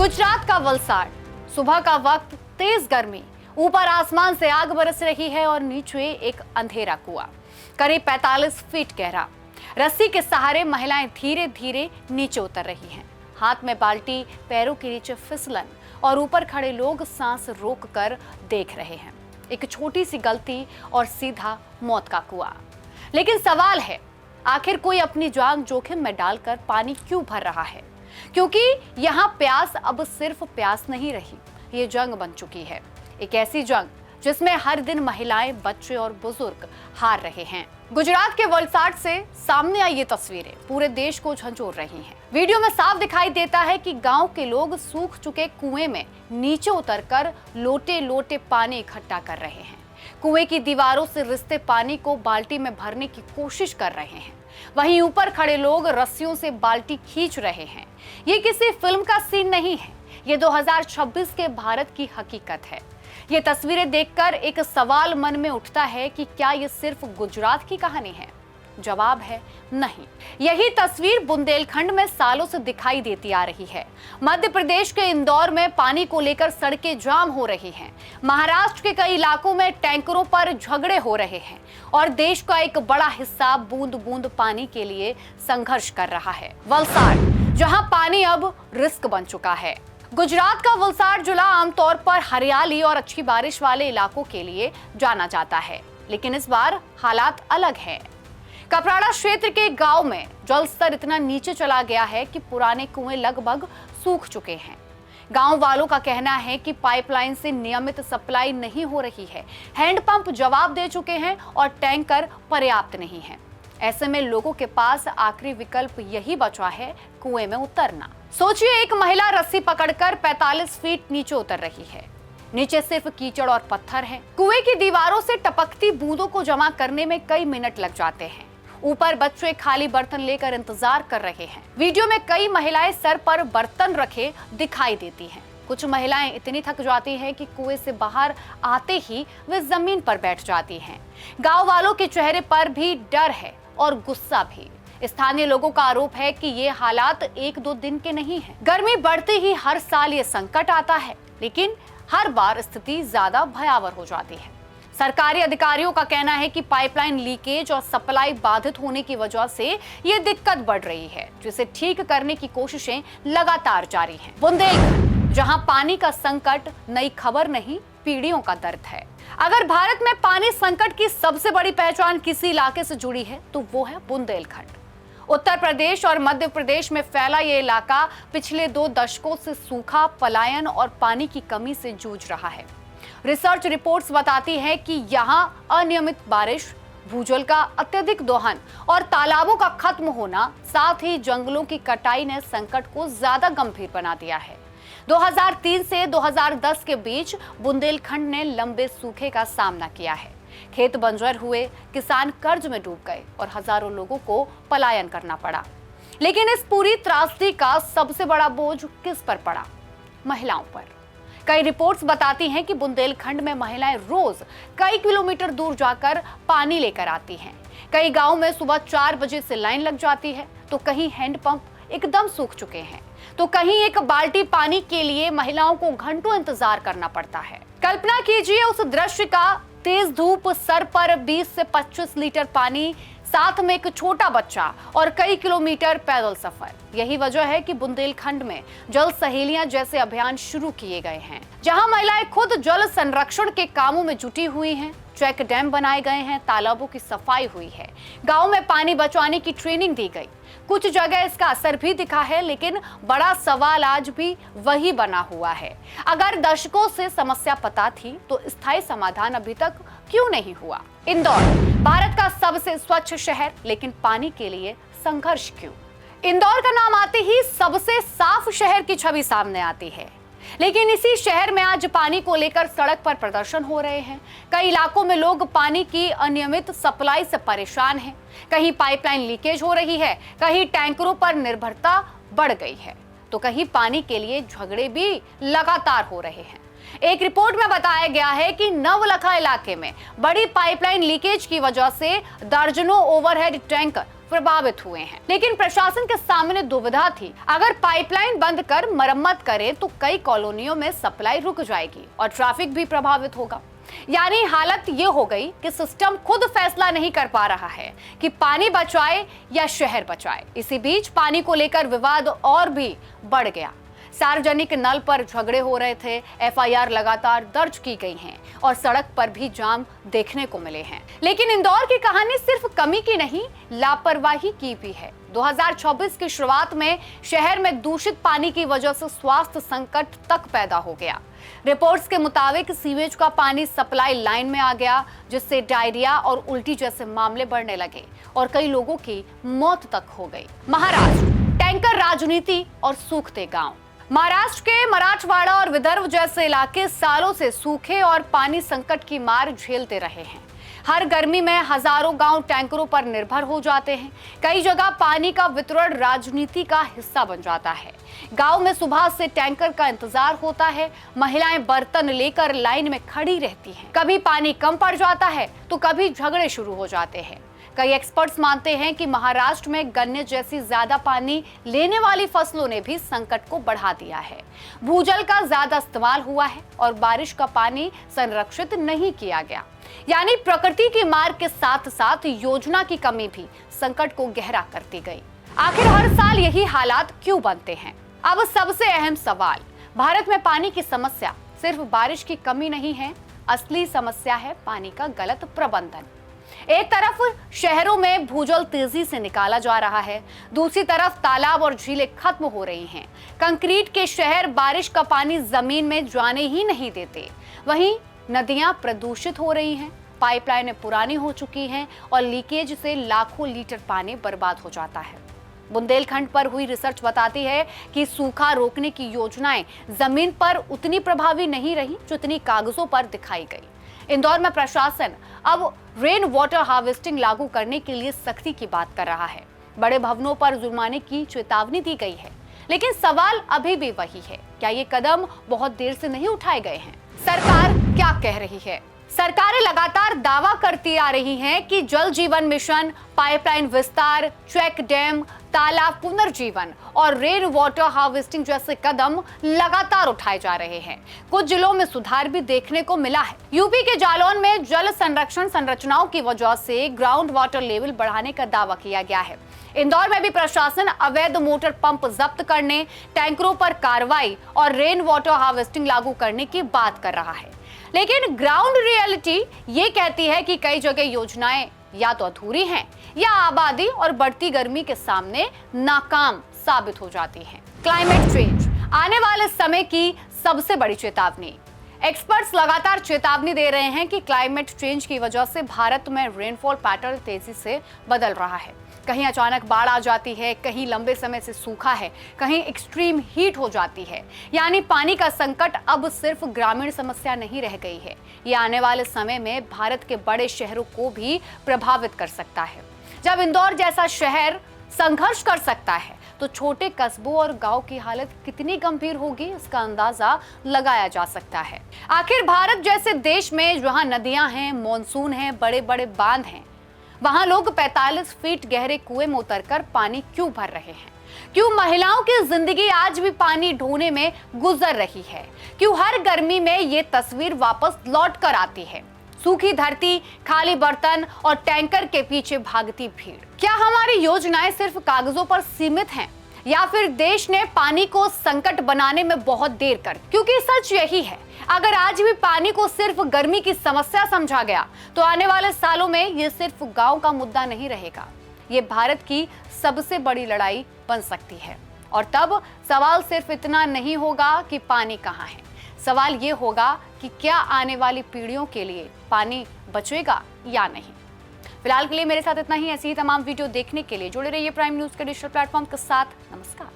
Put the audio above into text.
गुजरात का वलसाड, सुबह का वक्त, तेज गर्मी, ऊपर आसमान से आग बरस रही है और नीचे एक अंधेरा कुआं करीब 45 फीट गहरा। रस्सी के सहारे महिलाएं धीरे धीरे नीचे उतर रही हैं। हाथ में बाल्टी, पैरों के नीचे फिसलन और ऊपर खड़े लोग सांस रोककर देख रहे हैं। एक छोटी सी गलती और सीधा मौत का कुआं। लेकिन सवाल है, आखिर कोई अपनी जान जोखिम में डालकर पानी क्यों भर रहा है? क्योंकि यहाँ प्यास अब सिर्फ प्यास नहीं रही, ये जंग बन चुकी है। एक ऐसी जंग जिसमें हर दिन महिलाएं, बच्चे और बुजुर्ग हार रहे हैं। गुजरात के वलसाड से सामने आई ये तस्वीरें पूरे देश को झंझोर रही हैं। वीडियो में साफ दिखाई देता है कि गांव के लोग सूख चुके कुएं में नीचे उतरकर लोटे लोटे पानी इकट्ठा कर रहे हैं। कुएं की दीवारों से रिसते पानी को बाल्टी में भरने की कोशिश कर रहे हैं। वहीं ऊपर खड़े लोग रस्सियों से बाल्टी खींच रहे हैं। ये किसी फिल्म का सीन नहीं है, ये 2026 के भारत की हकीकत है। ये तस्वीरें देखकर एक सवाल मन में उठता है कि क्या ये सिर्फ गुजरात की कहानी है? जवाब है नहीं। यही तस्वीर बुंदेलखंड में सालों से दिखाई देती आ रही है। मध्य प्रदेश के इंदौर में पानी को लेकर सड़कें जाम हो रही हैं। महाराष्ट्र के कई इलाकों में टैंकरों पर झगड़े हो रहे हैं और देश का एक बड़ा हिस्सा बूंद बूंद पानी के लिए संघर्ष कर रहा है। वलसाड, जहां पानी अब रिस्क बन चुका है। गुजरात का वलसाड जिला आमतौर पर हरियाली और अच्छी बारिश वाले इलाकों के लिए जाना जाता है, लेकिन इस बार हालात अलग हैं। कपराड़ा क्षेत्र के गांव में जल स्तर इतना नीचे चला गया है कि पुराने कुएं लगभग सूख चुके हैं। गांव वालों का कहना है कि पाइपलाइन से नियमित सप्लाई नहीं हो रही है, हैंडपंप जवाब दे चुके हैं और टैंकर पर्याप्त नहीं है। ऐसे में लोगों के पास आखिरी विकल्प यही बचा है, कुएं में उतरना। सोचिए, एक महिला रस्सी पकड़कर 45 फीट नीचे उतर रही है। नीचे सिर्फ कीचड़ और पत्थर है। कुएं की दीवारों से टपकती बूंदों को जमा करने में कई मिनट लग जाते हैं। ऊपर बच्चे खाली बर्तन लेकर इंतजार कर रहे हैं। वीडियो में कई महिलाएं सर पर बर्तन रखे दिखाई देती हैं। कुछ महिलाएं इतनी थक जाती हैं कि कुएं से बाहर आते ही वे जमीन पर बैठ जाती हैं। गांव वालों के चेहरे पर भी डर है और गुस्सा भी। स्थानीय लोगों का आरोप है कि ये हालात 1-2 दिन के नहीं हैं। गर्मी बढ़ते ही हर साल ये संकट आता है, लेकिन हर बार स्थिति ज्यादा भयावह हो जाती है। सरकारी अधिकारियों का कहना है कि पाइपलाइन लीकेज और सप्लाई बाधित होने की वजह से ये दिक्कत बढ़ रही है, जिसे ठीक करने की कोशिशें लगातार जारी हैं। बुंदेलखंड, जहां पानी का संकट नई खबर नहीं, पीढ़ियों का दर्द है। अगर भारत में पानी संकट की सबसे बड़ी पहचान किसी इलाके से जुड़ी है तो वो है बुंदेलखंड। उत्तर प्रदेश और मध्य प्रदेश में फैला ये इलाका पिछले 2 दशकों से सूखा, पलायन और पानी की कमी से जूझ रहा है। रिसर्च रिपोर्ट्स बताती हैं कि यहाँ अनियमित बारिश, भूजल का अत्यधिक दोहन और तालाबों का खत्म होना, साथ ही जंगलों की कटाई ने संकट को ज्यादा गंभीर बना दिया है। 2003 से 2010 के बीच बुंदेलखंड ने लंबे सूखे का सामना किया है। खेत बंजर हुए, किसान कर्ज में डूब गए और हजारों लोगों को पलायन करना पड़ा। लेकिन इस पूरी त्रासदी का सबसे बड़ा बोझ किस पर पड़ा? महिलाओं पर। कई रिपोर्ट्स बताती हैं कि बुंदेलखंड में महिलाएं रोज कई किलोमीटर दूर जाकर पानी लेकर आती हैं। कई गांव में सुबह 4 बजे से लाइन लग जाती है, तो कहीं हैंडपंप एकदम सूख चुके हैं, तो कहीं एक बाल्टी पानी के लिए महिलाओं को घंटों इंतजार करना पड़ता है। कल्पना कीजिए उस दृश्य का, तेज धूप, सर पर 20 से 25 लीटर पानी, साथ में एक छोटा बच्चा और कई किलोमीटर पैदल सफर। यही वजह है कि बुंदेलखंड में जल सहेलियां जैसे अभियान शुरू किए गए हैं, जहां महिलाएं खुद जल संरक्षण के कामों में जुटी हुई हैं। चेक डैम बनाए गए हैं, तालाबों की सफाई हुई है, गांव में पानी बचाने की ट्रेनिंग दी गई। कुछ जगह इसका असर भी दिखा है, लेकिन बड़ा सवाल आज भी वही बना हुआ है। अगर दशकों से समस्या पता थी तो स्थायी समाधान अभी तक क्यों नहीं हुआ? इंदौर, भारत का सबसे स्वच्छ शहर, लेकिन पानी के लिए संघर्ष क्यों? इंदौर का नाम आते ही सबसे साफ शहर की छवि सामने आती है, लेकिन इसी शहर में आज पानी को लेकर सड़क पर प्रदर्शन हो रहे हैं। कई इलाकों में लोग पानी की अनियमित सप्लाई से परेशान हैं। कहीं पाइपलाइन लीकेज हो रही है, कहीं टैंकरों पर निर्भरता बढ़ गई है, तो कहीं पानी के लिए झगड़े भी लगातार हो रहे हैं। एक रिपोर्ट में बताया गया है कि नवलखा इलाके में बड़ी पाइपलाइन लीकेज की वजह से दर्जनों ओवरहेड टैंकर प्रभावित हुए हैं। लेकिन प्रशासन के सामने दुविधा थी, अगर पाइपलाइन बंद कर मरम्मत करें तो कई कॉलोनियों में सप्लाई रुक जाएगी और ट्रैफिक भी प्रभावित होगा। यानी हालत ये हो गई कि सिस्टम खुद फैसला नहीं कर पा रहा है कि पानी बचाए या शहर बचाए। इसी बीच पानी को लेकर विवाद और भी बढ़ गया। सार्वजनिक नल पर झगड़े हो रहे थे, एफआईआर लगातार दर्ज की गई हैं और सड़क पर भी जाम देखने को मिले हैं। लेकिन इंदौर की कहानी सिर्फ कमी की नहीं, लापरवाही की भी है। 2024 की शुरुआत में शहर में दूषित पानी की वजह से स्वास्थ्य संकट तक पैदा हो गया। रिपोर्ट्स के मुताबिक सीवेज का पानी सप्लाई लाइन में आ गया, जिससे डायरिया और उल्टी जैसे मामले बढ़ने लगे और कई लोगों की मौत तक हो गई। महाराष्ट्र, टैंकर राजनीति और सूखते गांव। महाराष्ट्र के मराठवाड़ा और विदर्भ जैसे इलाके सालों से सूखे और पानी संकट की मार झेलते रहे हैं। हर गर्मी में हजारों गांव टैंकरों पर निर्भर हो जाते हैं। कई जगह पानी का वितरण राजनीति का हिस्सा बन जाता है। गांव में सुबह से टैंकर का इंतजार होता है। महिलाएं बर्तन लेकर लाइन में खड़ी रहती हैं। कभी पानी कम पड़ जाता है तो कभी झगड़े शुरू हो जाते हैं। कई एक्सपर्ट्स मानते हैं कि महाराष्ट्र में गन्ने जैसी ज्यादा पानी लेने वाली फसलों ने भी संकट को बढ़ा दिया है। भूजल का ज्यादा इस्तेमाल हुआ है और बारिश का पानी संरक्षित नहीं किया गया। यानी प्रकृति की मार के साथ साथ योजना की कमी भी संकट को गहरा करती गई। आखिर हर साल यही हालात क्यों बनते हैं? अब सबसे अहम सवाल, भारत में पानी की समस्या सिर्फ बारिश की कमी नहीं है, असली समस्या है पानी का गलत प्रबंधन। एक तरफ शहरों में भूजल तेजी से निकाला जा रहा है, दूसरी तरफ तालाब और झीलें खत्म हो रही हैं। कंक्रीट के शहर बारिश का पानी जमीन में जाने ही नहीं देते। वहीं नदियां प्रदूषित हो रही हैं, पाइपलाइनें पुरानी हो चुकी हैं और लीकेज से लाखों लीटर पानी बर्बाद हो जाता है। बुंदेलखंड पर हुई रिसर्च बताती है कि सूखा रोकने की योजनाएं जमीन पर उतनी प्रभावी नहीं रही जितनी कागजों पर दिखाई गई। इंदौर में प्रशासन अब रेन वाटर हार्वेस्टिंग लागू करने के लिए सख्ती की बात कर रहा है। बड़े भवनों पर जुर्माने की चेतावनी दी गई है, लेकिन सवाल अभी भी वही है, क्या ये कदम बहुत देर से नहीं उठाए गए हैं? सरकार क्या कह रही है? सरकारें लगातार दावा करती आ रही हैं कि जल जीवन मिशन, पाइपलाइन विस्तार, चेक डैम, तालाब पुनर्जीवन और रेन वाटर हार्वेस्टिंग जैसे कदम लगातार उठाए जा रहे हैं। कुछ जिलों में सुधार भी देखने को मिला है। यूपी के जालौन में जल संरक्षण संरचनाओं की वजह से ग्राउंड वाटर लेवल बढ़ाने का दावा किया गया है। इंदौर में भी प्रशासन अवैध मोटर पंप जब्त करने, टैंकरों पर कार्रवाई और रेन वाटर हार्वेस्टिंग लागू करने की बात कर रहा है। लेकिन ग्राउंड रियलिटी ये कहती है कि कई जगह योजनाएं या तो अधूरी हैं या आबादी और बढ़ती गर्मी के सामने नाकाम साबित हो जाती हैं। क्लाइमेट चेंज आने वाले समय की सबसे बड़ी चेतावनी। एक्सपर्ट्स लगातार चेतावनी दे रहे हैं कि क्लाइमेट चेंज की वजह से भारत में रेनफॉल पैटर्न तेजी से बदल रहा है। कहीं अचानक बाढ़ आ जाती है, कहीं लंबे समय से सूखा है, कहीं एक्सट्रीम हीट हो जाती है। यानी पानी का संकट अब सिर्फ ग्रामीण समस्या नहीं रह गई है, ये आने वाले समय में भारत के बड़े शहरों को भी प्रभावित कर सकता है। जब इंदौर जैसा शहर संघर्ष कर सकता है तो छोटे कस्बों और गांव की हालत कितनी गंभीर होगी, इसका अंदाजा लगाया जा सकता है। आखिर भारत जैसे देश में जहां नदियां हैं, मॉनसून है, बड़े बड़े बांध हैं, वहां लोग 45 फीट गहरे कुएं में उतरकर पानी क्यों भर रहे हैं? क्यों महिलाओं की जिंदगी आज भी पानी ढोने में गुजर रही है? क्यों हर गर्मी में ये तस्वीर वापस लौट कर आती है? सूखी धरती, खाली बर्तन और टैंकर के पीछे भागती भीड़। क्या हमारी योजनाएं सिर्फ कागजों पर सीमित हैं या फिर देश ने पानी को संकट बनाने में बहुत देर कर? क्योंकि सच यही है, अगर आज भी पानी को सिर्फ गर्मी की समस्या समझा गया तो आने वाले सालों में ये सिर्फ गांव का मुद्दा नहीं रहेगा, ये भारत की सबसे बड़ी लड़ाई बन सकती है। और तब सवाल सिर्फ इतना नहीं होगा कि पानी कहाँ है, सवाल ये होगा कि क्या आने वाली पीढ़ियों के लिए पानी बचेगा या नहीं। फिलहाल के लिए मेरे साथ इतना ही। ऐसी ही तमाम वीडियो देखने के लिए जुड़े रहिए प्राइम न्यूज के डिजिटल प्लेटफॉर्म के साथ। नमस्कार।